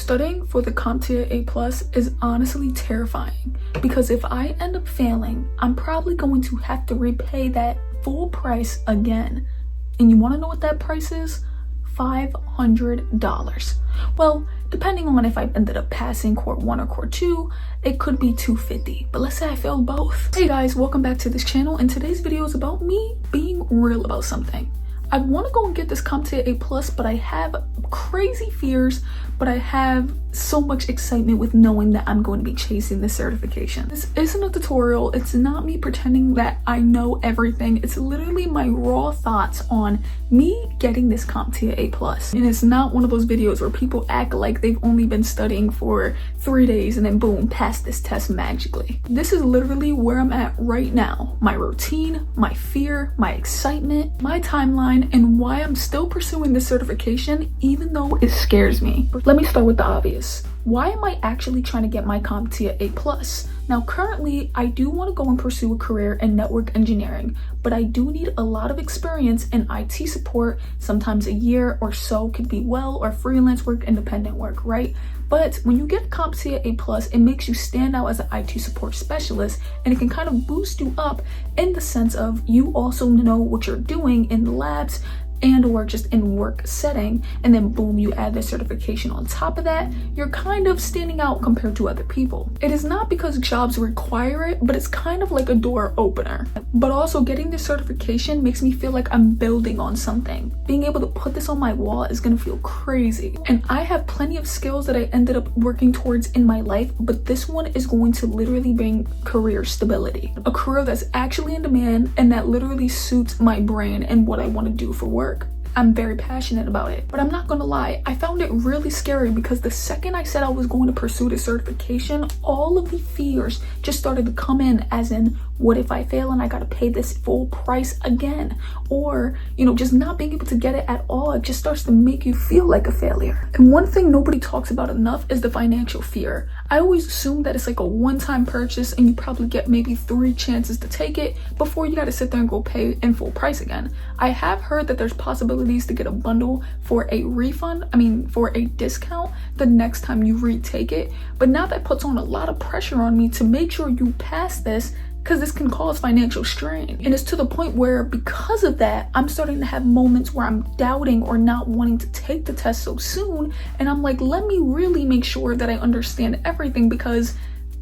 Studying for the CompTIA A+ is honestly terrifying because if I end up failing, I'm probably going to have to repay that full price again. And you want to know what that price is? $500. Well, depending on if I ended up passing Core 1 or Core 2, it could be $250. But let's say I failed both. Hey guys, welcome back to this channel, and today's video is about me being real about something. I want to go and get this CompTIA A+, but I have crazy fears, but I have so much excitement with knowing that I'm going to be chasing this certification. This isn't a tutorial. It's not me pretending that I know everything. It's literally my raw thoughts on me getting this CompTIA A+. And it's not one of those videos where people act like they've only been studying for 3 days and then boom, pass this test magically. This is literally where I'm at right now. My routine, my fear, my excitement, my timeline, and why I'm still pursuing this certification even though it scares me. Let me start with the obvious. Why am I actually trying to get my CompTIA A+? Now currently, I do want to go and pursue a career in network engineering, but I do need a lot of experience in IT support. Sometimes a year or so could be well, or freelance work, independent work, right? But when you get CompTIA A+, it makes you stand out as an IT support specialist, and it can kind of boost you up in the sense of you also know what you're doing in the labs and or just in work setting, and then boom, you add the certification on top of that. You're kind of standing out compared to other people. It is not because jobs require it, but it's kind of like a door opener. But also getting this certification makes me feel like I'm building on something. Being able to put this on my wall is gonna feel crazy. And I have plenty of skills that I ended up working towards in my life, but this one is going to literally bring career stability. A career that's actually in demand and that literally suits my brain and what I want to do for work. I'm very passionate about it, but I'm not gonna lie, I found it really scary because the second I said I was going to pursue the certification, all of the fears just started to come in, as in, what if I fail and I gotta pay this full price again? Or, you know, just not being able to get it at all, it just starts to make you feel like a failure. And one thing nobody talks about enough is the financial fear. I always assume that it's like a one-time purchase and you probably get maybe 3 chances to take it before you gotta sit there and go pay in full price again. I have heard that there's possibilities to get a bundle for a refund, for a discount the next time you retake it, but now that puts on a lot of pressure on me to make sure you pass this, because this can cause financial strain. And it's to the point where because of that, I'm starting to have moments where I'm doubting or not wanting to take the test so soon, and I'm like, let me really make sure that I understand everything because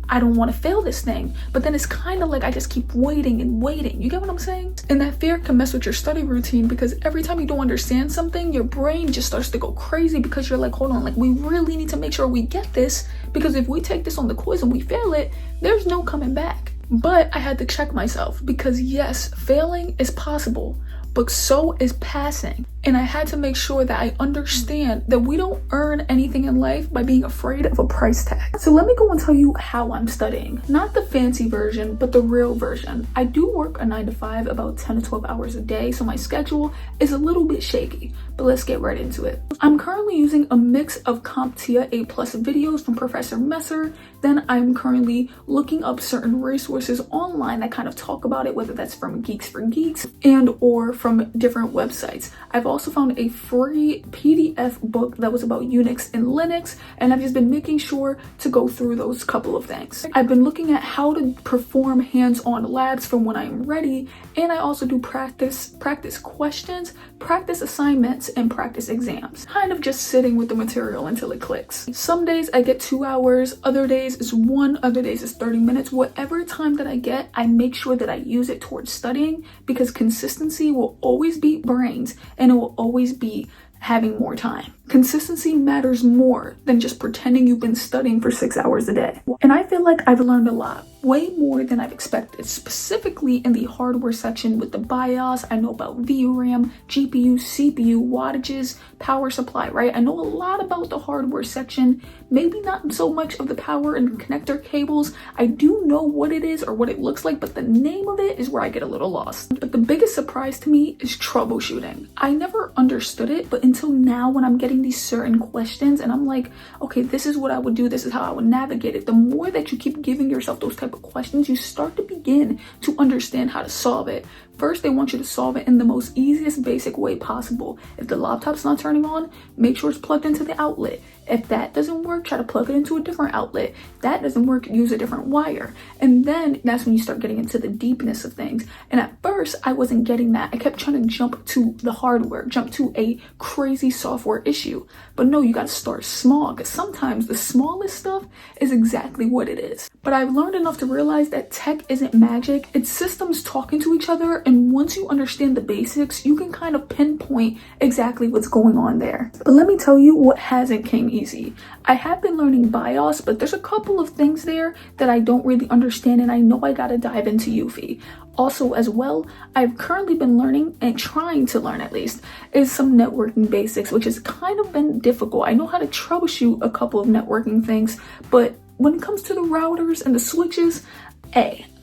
I don't want to fail this thing. But then it's kind of like I just keep waiting and waiting. You get what I'm saying? And that fear can mess with your study routine because every time you don't understand something, your brain just starts to go crazy because you're like, hold on, like we really need to make sure we get this, because if we take this on the quiz and we fail it, there's no coming back. But I had to check myself because yes, failing is possible, but so is passing. And I had to make sure that I understand that we don't earn anything in life by being afraid of a price tag. So let me go and tell you how I'm studying. Not the fancy version, but the real version. I do work a 9 to 5, about 10 to 12 hours a day, so my schedule is a little bit shaky, but let's get right into it. I'm currently using a mix of CompTIA A+ videos from Professor Messer. Then I'm currently looking up certain resources online that kind of talk about it, whether that's from Geeks for Geeks and or from different websites. I've also found a free PDF book that was about Unix and Linux, and I've just been making sure to go through those couple of things. I've been looking at how to perform hands-on labs for when I'm ready, and I also do practice questions, practice assignments, and practice exams. Kind of just sitting with the material until it clicks. Some days I get 2 hours, other days is 1, other days is 30 minutes. Whatever time that I get, I make sure that I use it towards studying because consistency will always beat brains, and it will always be having more time. Consistency matters more than just pretending you've been studying for 6 hours a day. And I feel like I've learned a lot, way more than I've expected, specifically in the hardware section with the BIOS. I know about VRAM, GPU, CPU, wattages, power supply, right? I know a lot about the hardware section, maybe not so much of the power and connector cables. I do know what it is or what it looks like, but the name of it is where I get a little lost. But the biggest surprise to me is troubleshooting. I never understood it, but until now when I'm getting these certain questions and I'm like, okay, this is what I would do, this is how I would navigate it. The more that you keep giving yourself those type of questions, you start to begin to understand how to solve it. First, they want you to solve it in the most easiest basic way possible. If the laptop's not turning on, make sure it's plugged into the outlet. If that doesn't work, try to plug it into a different outlet. If that doesn't work, use a different wire. And then that's when you start getting into the deepness of things. And at first, I wasn't getting that. I kept trying to jump to the hardware, jump to a crazy software issue. But no, you got to start small, because sometimes the smallest stuff is exactly what it is. But I've learned enough to realize that tech isn't magic. It's systems talking to each other. And once you understand the basics, you can kind of pinpoint exactly what's going on there. But let me tell you what hasn't came easy. I have been learning BIOS, but there's a couple of things there that I don't really understand, and I know I gotta dive into UFI. Also, as well, I've currently been learning, and trying to learn at least, is some networking basics, which has kind of been difficult. I know how to troubleshoot a couple of networking things, but when it comes to the routers and the switches,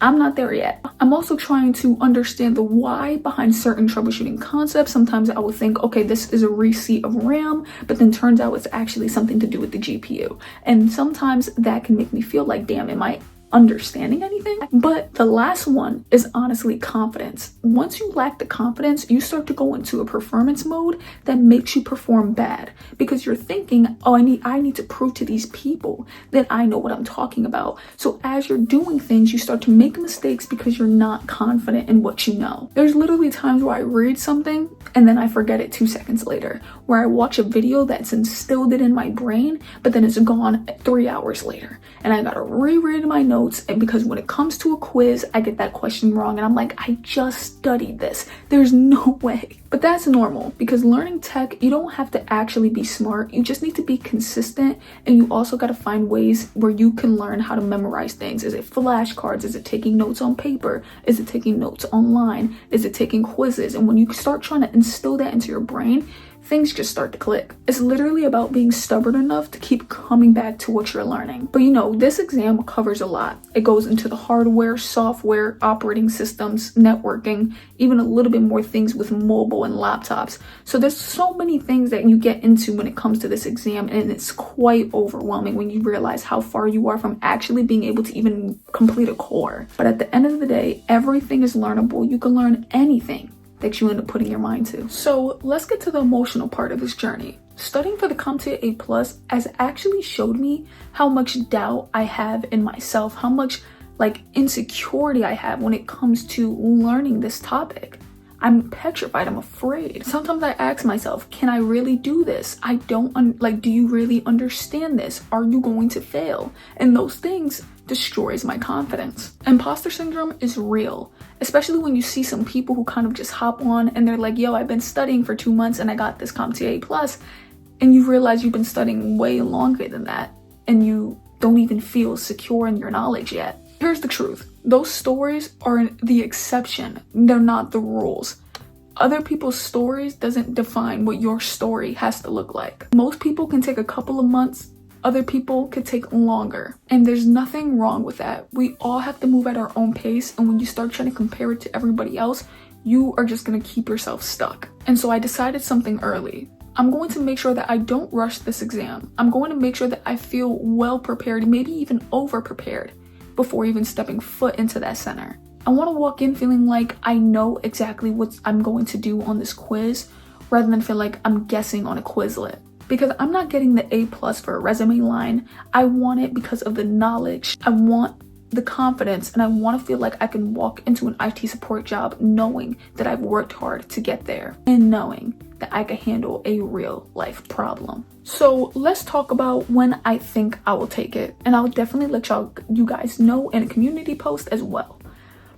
I'm not there yet. I'm also trying to understand the why behind certain troubleshooting concepts. Sometimes I will think, okay, this is a reseat of RAM, but then turns out it's actually something to do with the GPU. And sometimes that can make me feel like, damn, am I understanding anything? But the last one is honestly confidence. Once you lack the confidence, you start to go into a performance mode that makes you perform bad, because you're thinking, oh, I need to prove to these people that I know what I'm talking about. So as you're doing things, you start to make mistakes because you're not confident in what you know. There's literally times where I read something and then I forget it 2 seconds later, where I watch a video that's instilled it in my brain, but then it's gone 3 hours later, and I gotta reread my notes. And because when it comes to a quiz, I get that question wrong, and I'm like, I just studied this. There's no way. But that's normal, because learning tech, you don't have to actually be smart. You just need to be consistent, and you also got to find ways where you can learn how to memorize things. Is it flashcards? Is it taking notes on paper? Is it taking notes online? Is it taking quizzes? And when you start trying to instill that into your brain, things just start to click. It's literally about being stubborn enough to keep coming back to what you're learning. But you know, this exam covers a lot. It goes into the hardware, software, operating systems, networking, even a little bit more things with mobile and laptops. So there's so many things that you get into when it comes to this exam, and it's quite overwhelming when you realize how far you are from actually being able to even complete a core. But at the end of the day, everything is learnable. You can learn anything that you end up putting your mind to. So let's get to the emotional part of this journey. Studying for the CompTIA A+ has actually showed me how much doubt I have in myself, how much insecurity I have when it comes to learning this topic. I'm petrified, I'm afraid. Sometimes I ask myself, can I really do this? I don't, do you really understand this? Are you going to fail? And those things destroys my confidence. Imposter syndrome is real, especially when you see some people who kind of just hop on and they're like, yo, I've been studying for 2 months and I got this CompTIA A+, and you realize you've been studying way longer than that, and you don't even feel secure in your knowledge yet. Here's the truth. Those stories are the exception. They're not the rules. Other people's stories doesn't define what your story has to look like. Most people can take a couple of months. Other people could take longer. And there's nothing wrong with that. We all have to move at our own pace. And when you start trying to compare it to everybody else, you are just going to keep yourself stuck. And so I decided something early. I'm going to make sure that I don't rush this exam. I'm going to make sure that I feel well prepared, maybe even over prepared, before even stepping foot into that center. I want to walk in feeling like I know exactly what I'm going to do on this quiz, rather than feel like I'm guessing on a Quizlet. Because I'm not getting the A+ for a resume line. I want it because of the knowledge. I want the confidence, and I want to feel like I can walk into an IT support job knowing that I've worked hard to get there, and knowing that I can handle a real life problem. So let's talk about when I think I will take it, and I'll definitely let you guys know in a community post as well.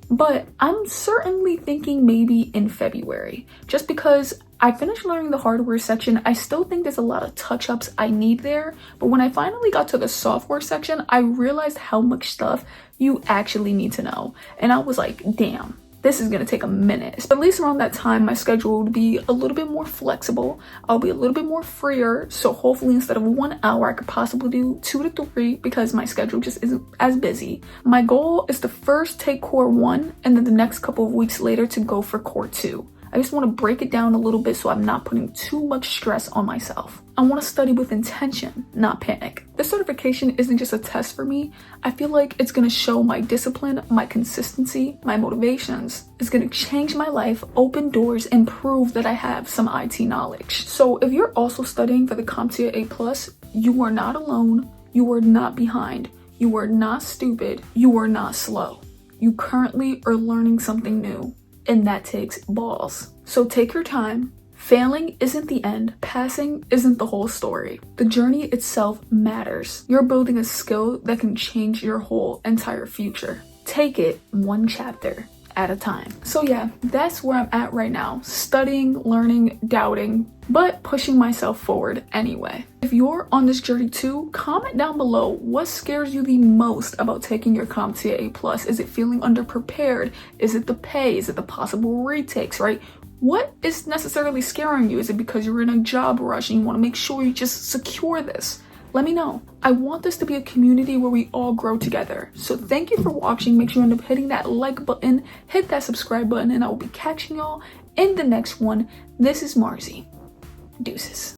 But I'm certainly thinking maybe in February, just because I finished learning the hardware section. I still think there's a lot of touch-ups I need there, but when I finally got to the software section, I realized how much stuff you actually need to know. And I was like, damn, this is gonna take a minute. At least around that time, my schedule would be a little bit more flexible. I'll be a little bit more freer. So hopefully instead of 1 hour, I could possibly do 2 to 3 because my schedule just isn't as busy. My goal is to first take core 1 and then the next couple of weeks later to go for core 2. I just want to break it down a little bit so I'm not putting too much stress on myself. I want to study with intention, not panic. This certification isn't just a test for me. I feel like it's going to show my discipline, my consistency, my motivations. It's going to change my life, open doors, and prove that I have some IT knowledge. So if you're also studying for the CompTIA A+, you are not alone. You are not behind. You are not stupid. You are not slow. You currently are learning something new, and that takes balls. So take your time. Failing isn't the end. Passing isn't the whole story. The journey itself matters. You're building a skill that can change your whole entire future. Take it one chapter at a time. So yeah, that's where I'm at right now. Studying, learning, doubting, but pushing myself forward anyway. If you're on this journey too, comment down below what scares you the most about taking your CompTIA A+. Is it feeling underprepared? Is it the pay? Is it the possible retakes, right? What is necessarily scaring you? Is it because you're in a job rush and you want to make sure you just secure this? Let me know. I want this to be a community where we all grow together. So thank you for watching. Make sure you end up hitting that like button, hit that subscribe button, and I will be catching y'all in the next one. This is Marcy. Deuces.